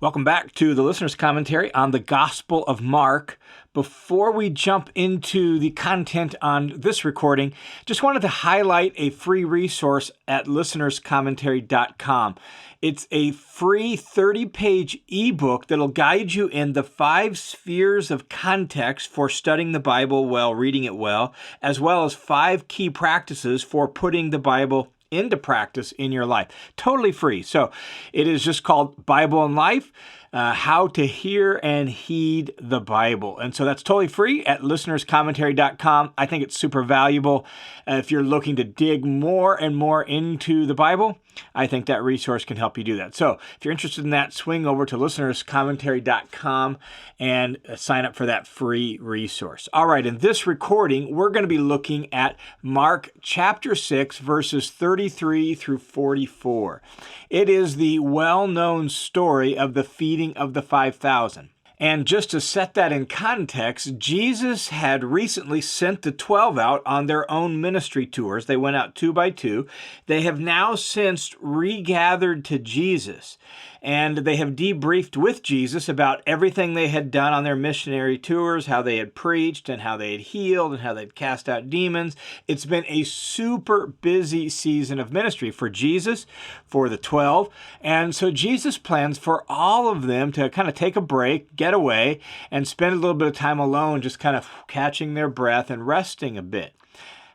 Welcome back to the listener's commentary on the Gospel of Mark. Before we jump into the content on this recording, just wanted to highlight a free resource at listenerscommentary.com. It's a free 30-page ebook that'll guide you in the 5 spheres of context for studying the Bible well, reading it well, as well as 5 key practices for putting the Bible into practice in your life. Totally free. So it is just called Bible and Life, How to Hear and Heed the Bible. And so that's totally free at listenerscommentary.com. I think it's super valuable. If you're looking to dig more and more into the Bible, I think that resource can help you do that. So if you're interested in that, swing over to listenerscommentary.com and sign up for that free resource. All right, in this recording, we're going to be looking at Mark chapter 6, verses 33 through 44. It is the well-known story of the feeding of the 5,000. And just to set that in context, Jesus had recently sent the 12 out on their own ministry tours. They went out 2 by 2. They have now since regathered to Jesus, and they have debriefed with Jesus about everything they had done on their missionary tours, how they had preached and how they had healed and how they'd cast out demons. It's been a super busy season of ministry for Jesus, for the 12. And so Jesus plans for all of them to kind of take a break, get away, and spend a little bit of time alone, just kind of catching their breath and resting a bit.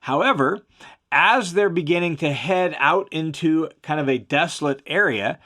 However, as they're beginning to head out into kind of a desolate area,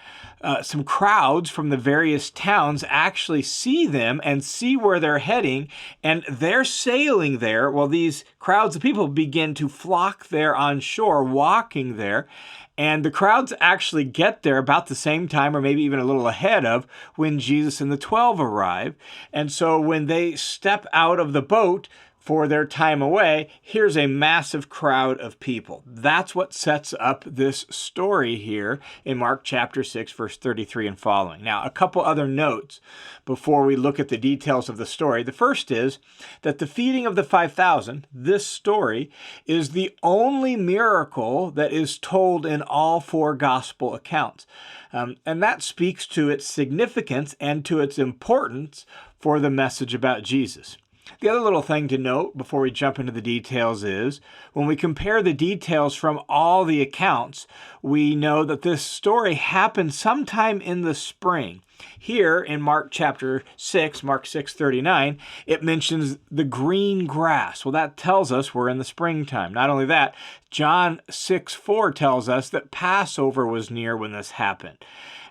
some crowds from the various towns actually see them and see where they're heading, and they're sailing there. Well, these crowds of people begin to flock there on shore, walking there, and the crowds actually get there about the same time, or maybe even a little ahead of when Jesus and the 12 arrive. And so when they step out of the boat for their time away, here's a massive crowd of people. That's what sets up this story here in Mark chapter 6, verse 33 and following. Now, a couple other notes before we look at the details of the story. The first is that the feeding of the 5,000, this story, is the only miracle that is told in all 4 gospel accounts. And that speaks to its significance and to its importance for the message about Jesus. The other little thing to note before we jump into the details is when we compare the details from all the accounts, we know that this story happened sometime in the spring. Here in Mark chapter 6, Mark 6:39, it mentions the green grass. Well, that tells us we're in the springtime. Not only that, John 6:4 tells us that Passover was near when this happened.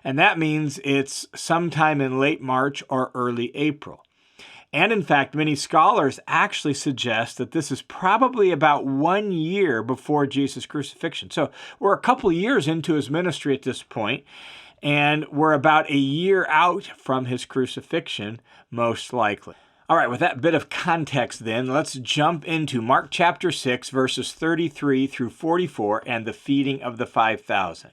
And that means it's sometime in late March or early April. And in fact, many scholars actually suggest that this is probably about 1 year before Jesus' crucifixion. So we're a couple years into his ministry at this point, and we're about a year out from his crucifixion, most likely. All right, with that bit of context then, let's jump into Mark chapter 6, verses 33 through 44, and the feeding of the 5,000.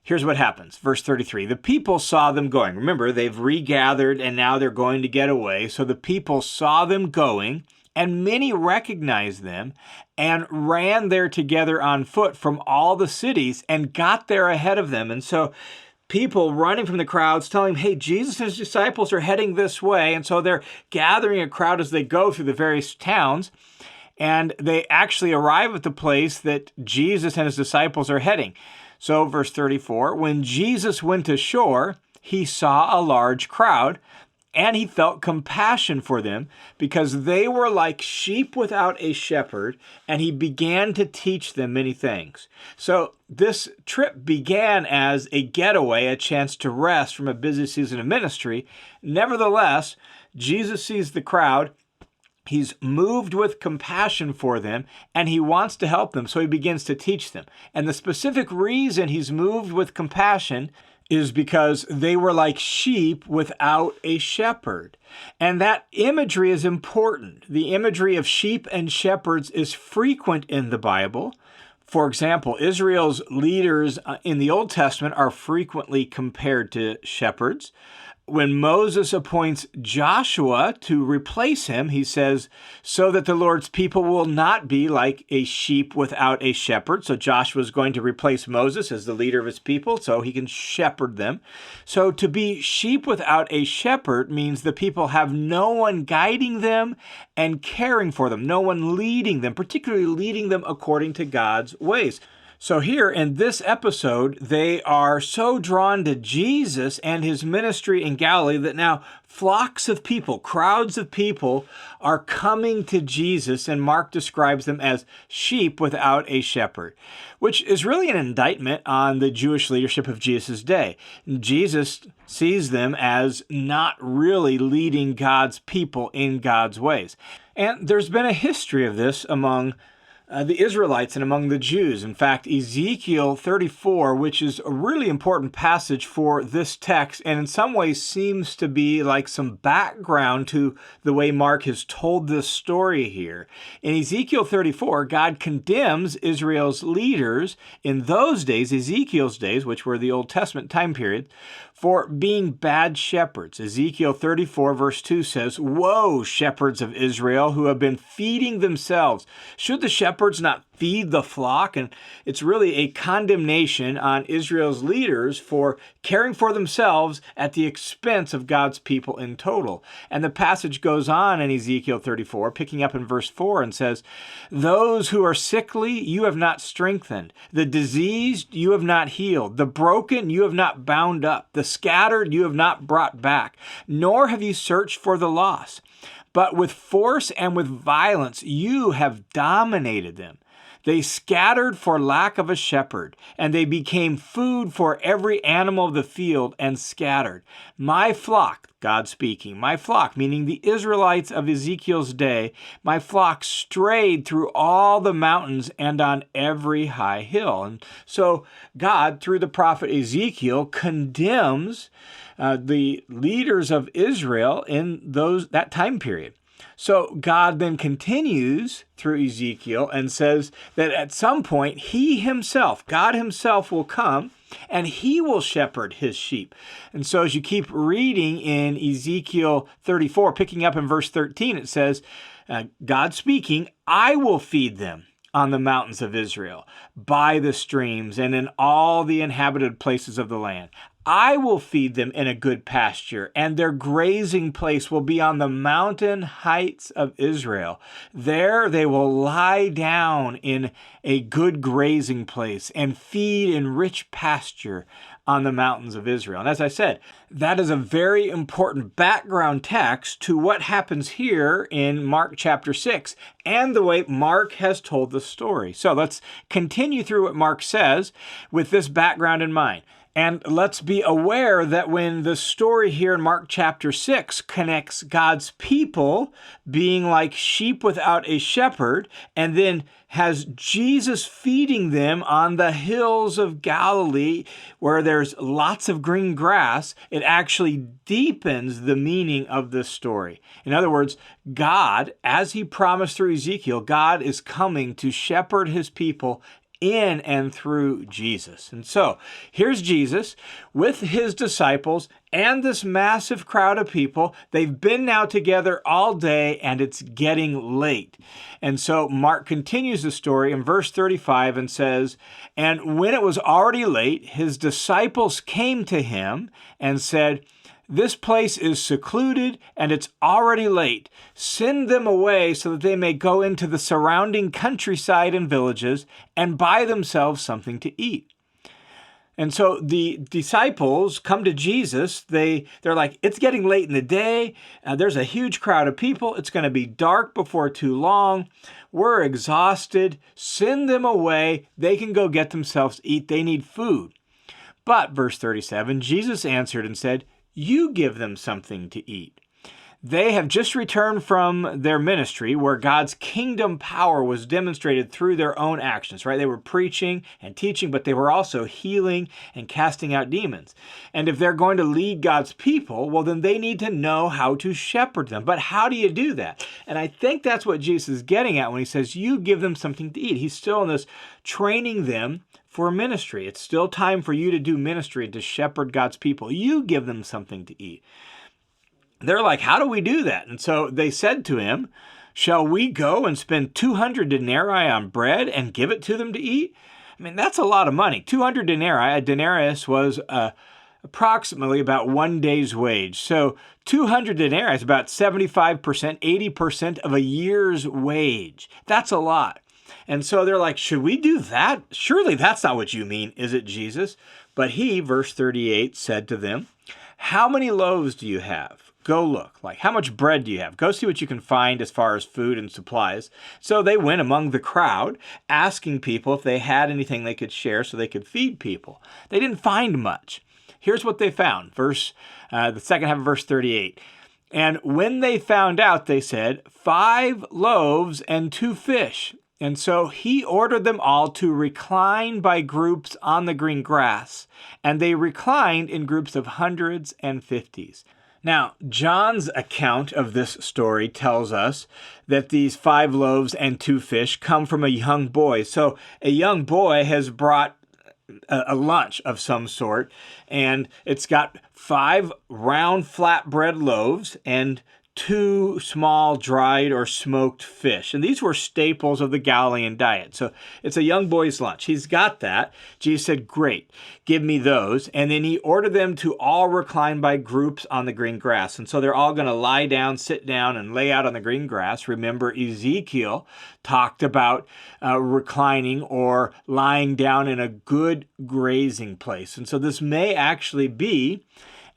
Here's what happens. Verse 33, the people saw them going. Remember, they've regathered and now they're going to get away. So the people saw them going, and many recognized them and ran there together on foot from all the cities and got there ahead of them. And so people running from the crowds telling them, hey, Jesus and his disciples are heading this way. And so they're gathering a crowd as they go through the various towns. And they actually arrive at the place that Jesus and his disciples are heading. So verse 34, when Jesus went ashore, he saw a large crowd, and he felt compassion for them because they were like sheep without a shepherd, and he began to teach them many things. So this trip began as a getaway, a chance to rest from a busy season of ministry. Nevertheless, Jesus sees the crowd. He's moved with compassion for them, and he wants to help them, so he begins to teach them. And the specific reason he's moved with compassion is because they were like sheep without a shepherd. And that imagery is important. The imagery of sheep and shepherds is frequent in the Bible. For example, Israel's leaders in the Old Testament are frequently compared to shepherds. when Moses appoints Joshua to replace him, he says, so that the Lord's people will not be like a sheep without a shepherd. So Joshua is going to replace Moses as the leader of his people so he can shepherd them. So to be sheep without a shepherd means the people have no one guiding them and caring for them, no one leading them, particularly leading them according to God's ways. So here in this episode, they are so drawn to Jesus and his ministry in Galilee that now flocks of people, crowds of people are coming to Jesus, and Mark describes them as sheep without a shepherd, which is really an indictment on the Jewish leadership of Jesus' day. Jesus sees them as not really leading God's people in God's ways. And there's been a history of this among the Israelites and among the Jews. In fact, Ezekiel 34, which is a really important passage for this text, and in some ways seems to be like some background to the way Mark has told this story here. In Ezekiel 34, God condemns Israel's leaders in those days, Ezekiel's days, which were the Old Testament time period, for being bad shepherds. Ezekiel 34 verse 2 says, "Woe, shepherds of Israel, who have been feeding themselves. Should the shepherds not feed the flock?" And it's really a condemnation on Israel's leaders for caring for themselves at the expense of God's people in total. And the passage goes on in Ezekiel 34, picking up in verse 4, and says, "Those who are sickly you have not strengthened. The diseased you have not healed. The broken you have not bound up. The scattered you have not brought back. Nor have you searched for the lost. But with force and with violence you have dominated them. They scattered for lack of a shepherd, and they became food for every animal of the field and scattered. My flock," God speaking, "my flock," meaning the Israelites of Ezekiel's day, "my flock strayed through all the mountains and on every high hill." And so God, through the prophet Ezekiel, condemns the leaders of Israel in that time period. So God then continues through Ezekiel and says that at some point he himself, God himself, will come and he will shepherd his sheep. And so as you keep reading in Ezekiel 34, picking up in verse 13, it says, God speaking, "I will feed them on the mountains of Israel, by the streams, and in all the inhabited places of the land. I will feed them in a good pasture, and their grazing place will be on the mountain heights of Israel. There they will lie down in a good grazing place and feed in rich pasture on the mountains of Israel." And as I said, that is a very important background text to what happens here in Mark chapter 6 and the way Mark has told the story. So let's continue through what Mark says with this background in mind. And let's be aware that when the story here in Mark chapter 6 connects God's people being like sheep without a shepherd, and then has Jesus feeding them on the hills of Galilee where there's lots of green grass, it actually deepens the meaning of this story. In other words, God, as he promised through Ezekiel, God is coming to shepherd his people in and through Jesus. And so here's Jesus with his disciples and this massive crowd of people. They've been now together all day and it's getting late. And so Mark continues the story in verse 35 and says, "And when it was already late, his disciples came to him and said, 'This place is secluded and it's already late. Send them away so that they may go into the surrounding countryside and villages and buy themselves something to eat.'" And so the disciples come to Jesus. They're like, "It's getting late in the day. There's a huge crowd of people. It's going to be dark before too long. We're exhausted. Send them away. They can go get themselves to eat. They need food." But, verse 37, Jesus answered and said, "You give them something to eat." They have just returned from their ministry where God's kingdom power was demonstrated through their own actions, right? They were preaching and teaching, but they were also healing and casting out demons. And if they're going to lead God's people, well, then they need to know how to shepherd them. But how do you do that? And I think that's what Jesus is getting at when he says, "You give them something to eat." He's still in this training them for ministry. It's still time for you to do ministry, to shepherd God's people. You give them something to eat. They're like, how do we do that? And so they said to him, shall we go and spend 200 denarii on bread and give it to them to eat? I mean, that's a lot of money. 200 denarii, a denarius was approximately about 1 day's wage. So 200 denarii is about 75%, 80% of a year's wage. That's a lot. And so they're like, should we do that? Surely that's not what you mean, is it, Jesus? But he, verse 38, said to them, how many loaves do you have? Go look. Like, how much bread do you have? Go see what you can find as far as food and supplies. So they went among the crowd, asking people if they had anything they could share so they could feed people. They didn't find much. Here's what they found. The second half of verse 38. And when they found out, they said, 5 loaves and 2 fish. And so he ordered them all to recline by groups on the green grass. And they reclined in groups of hundreds and fifties. Now, John's account of this story tells us that these 5 loaves and 2 fish come from a young boy. So a young boy has brought a lunch of some sort, and it's got 5 round flatbread loaves and 2 small dried or smoked fish. And these were staples of the Galilean diet. So it's a young boy's lunch. He's got that. Jesus said, great, give me those. And then he ordered them to all recline by groups on the green grass. And so they're all going to lie down, sit down, and lay out on the green grass. Remember, Ezekiel talked about reclining or lying down in a good grazing place. And so this may actually be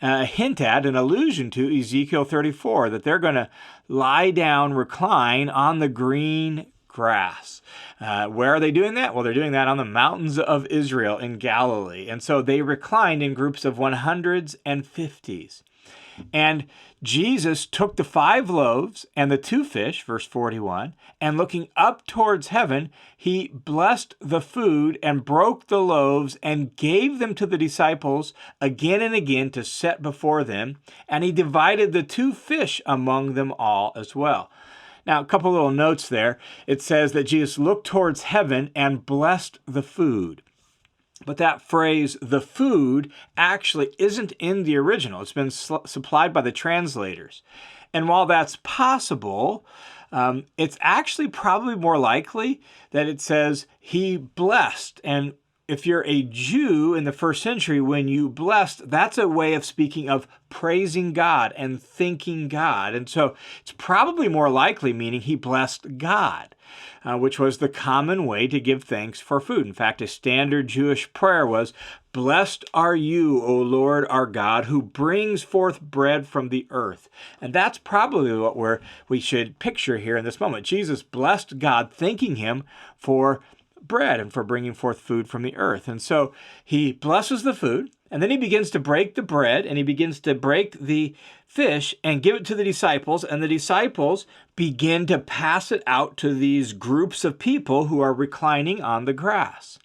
a hint at, an allusion to Ezekiel 34, that they're going to lie down, recline on the green grass. Where are they doing that? Well, they're doing that on the mountains of Israel in Galilee. And so they reclined in groups of 100s and 50s. And Jesus took the 5 loaves and the 2 fish, verse 41, and looking up towards heaven, he blessed the food and broke the loaves and gave them to the disciples again and again to set before them. And he divided the 2 fish among them all as well. Now, a couple little notes there. It says that Jesus looked towards heaven and blessed the food. But that phrase, the food, actually isn't in the original. It's been supplied by the translators. And while that's possible, it's actually probably more likely that it says he blessed. And if you're a Jew in the first century, when you blessed, that's a way of speaking of praising God and thanking God. And so it's probably more likely meaning he blessed God, which was the common way to give thanks for food. In fact, a standard Jewish prayer was, blessed are you, O Lord our God, who brings forth bread from the earth. And that's probably what we should picture here in this moment. Jesus blessed God, thanking him for bread and for bringing forth food from the earth. And so he blesses the food, and then he begins to break the bread, and he begins to break the fish and give it to the disciples, and the disciples begin to pass it out to these groups of people who are reclining on the grass.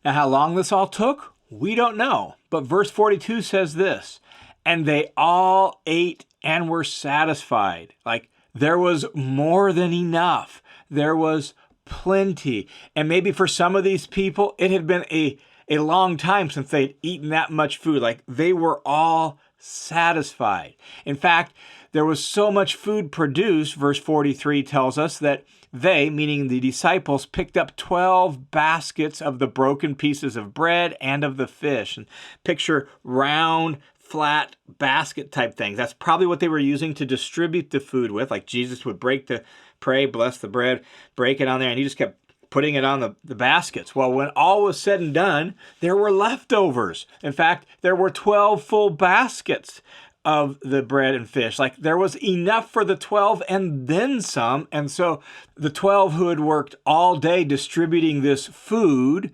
Now, how long this all took, we don't know. But verse 42 says this, and they all ate and were satisfied. Like, there was more than enough. There was plenty. And maybe for some of these people, it had been a long time since they'd eaten that much food. Like, they were all satisfied. In fact, there was so much food produced, verse 43 tells us, that they, meaning the disciples, picked up 12 baskets of the broken pieces of bread and of the fish. And picture round, flat basket type things. That's probably what they were using to distribute the food with. Like, Jesus would pray, bless the bread, break it on there, and he just kept putting it on the baskets. Well, when all was said and done, there were leftovers. In fact, there were 12 full baskets of the bread and fish. Like, there was enough for the 12 and then some. And so the 12 who had worked all day distributing this food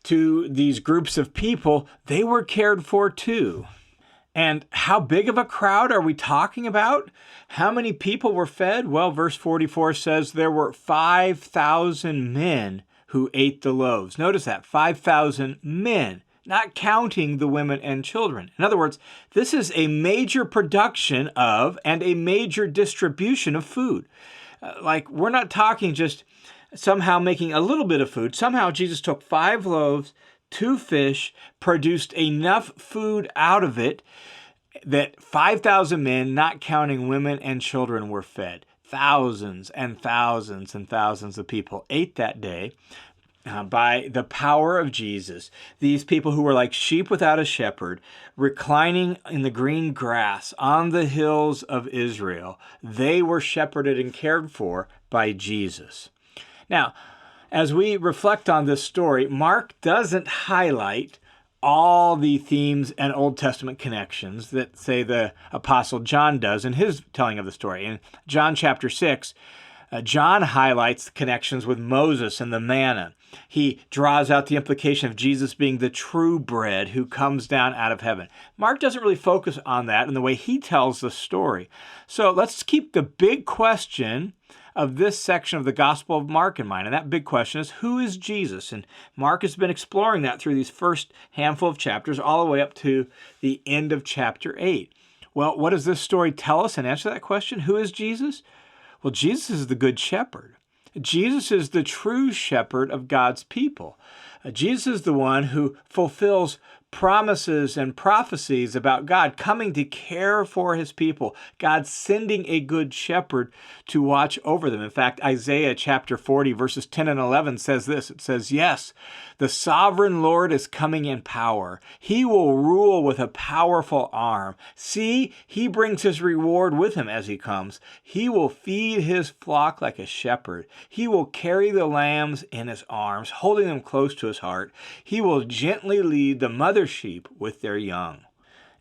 to these groups of people, they were cared for too. And how big of a crowd are we talking about? How many people were fed? Well, verse 44 says there were 5,000 men who ate the loaves. Notice that, 5,000 men, not counting the women and children. In other words, this is a major production of and a major distribution of food. Like, we're not talking just somehow making a little bit of food. Somehow Jesus took 5 loaves, 2 fish produced enough food out of it that 5,000 men, not counting women and children, were fed. Thousands and thousands and thousands of people ate that day by the power of Jesus. These people who were like sheep without a shepherd, reclining in the green grass on the hills of Israel, they were shepherded and cared for by Jesus. Now, as we reflect on this story, Mark doesn't highlight all the themes and Old Testament connections that, say, the Apostle John does in his telling of the story. In John chapter 6, John highlights the connections with Moses and the manna. He draws out the implication of Jesus being the true bread who comes down out of heaven. Mark doesn't really focus on that in the way he tells the story. So let's keep the big question of this section of the Gospel of Mark in mind. And that big question is, who is Jesus? And Mark has been exploring that through these first handful of chapters all the way up to the end of chapter 8. Well, what does this story tell us and answer that question? Who is Jesus? Well, Jesus is the Good Shepherd. Jesus is the true shepherd of God's people. Jesus is the one who fulfills promises and prophecies about God coming to care for his people, God sending a good shepherd to watch over them. In fact, Isaiah chapter 40, verses 10 and 11 says this. It says, "Yes, the sovereign Lord is coming in power. He will rule with a powerful arm. See, he brings his reward with him as he comes. He will feed his flock like a shepherd. He will carry the lambs in his arms, holding them close to his heart. He will gently lead the mother sheep with their young."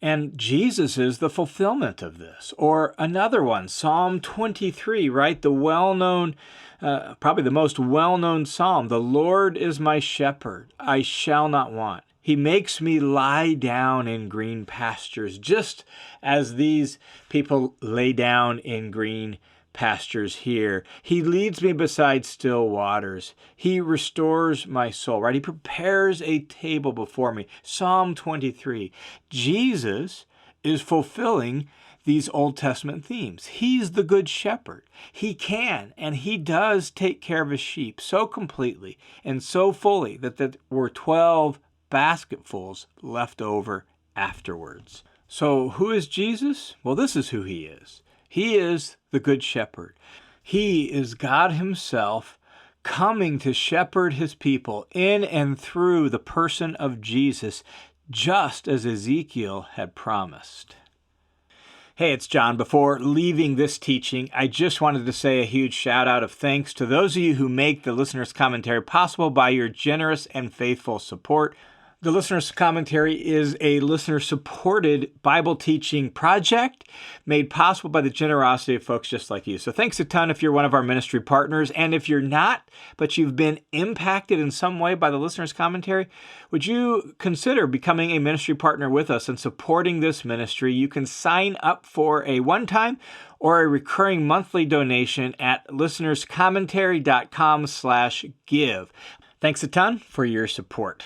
And Jesus is the fulfillment of this. Or another one, Psalm 23, right? The well-known, probably the most well-known psalm. "The Lord is my shepherd, I shall not want. He makes me lie down in green pastures," just as these people lay down in green pastures here. "He leads me beside still waters. He restores my soul," right? He prepares a table before me. Psalm 23. Jesus is fulfilling these Old Testament themes. He's the Good Shepherd. He can and he does take care of his sheep so completely and so fully that there were 12 basketfuls left over afterwards. So who is Jesus? Well, this is who he is. He is the Good Shepherd. He is God himself coming to shepherd his people in and through the person of Jesus, just as Ezekiel had promised. Hey, it's John. Before leaving this teaching, I just wanted to say a huge shout out of thanks to those of you who make the Listener's Commentary possible by your generous and faithful support. The Listener's Commentary is a listener-supported Bible teaching project made possible by the generosity of folks just like you. So thanks a ton if you're one of our ministry partners. And if you're not, but you've been impacted in some way by the Listener's Commentary, would you consider becoming a ministry partner with us and supporting this ministry? You can sign up for a one-time or a recurring monthly donation at listenerscommentary.com/give. Thanks a ton for your support.